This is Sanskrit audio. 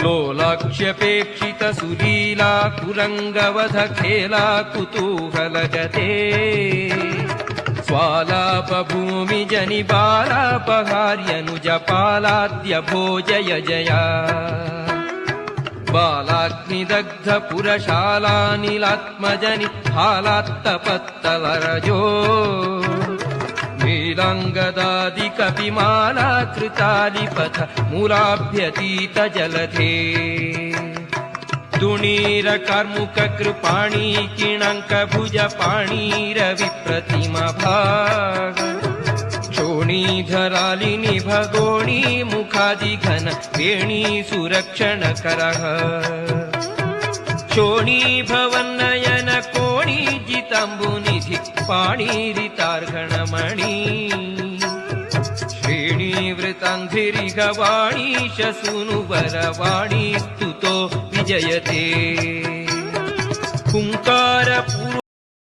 लोलाक्ष्यपेक्षित सुलीला कुरंगवध खेला कुतूहलगते स्वालापभूमि जनिबालापहार्यनुज पालाद्य भोजय जया बालाग्निदग्ध पुरशालानिलात्मजनि हालात्तपत्तलरजो नीलांगदादिकपिमाला कृतालिपथ मूलाभ्यतीत जलधे दुणीर कर्मुक कृपाणी किणंक भुज पाणीरविप्रतिमा भाग शोणीधरालिनी भगोणी मुखादि घन वेणी सुरक्षण करः शोणी भवन्नयन कोणी जितंबुनिधि पाणीरितार्घणमणि श्रेणीवृतांधिरि गवाणी शसूनुवरवाणी स्तुतो विजयते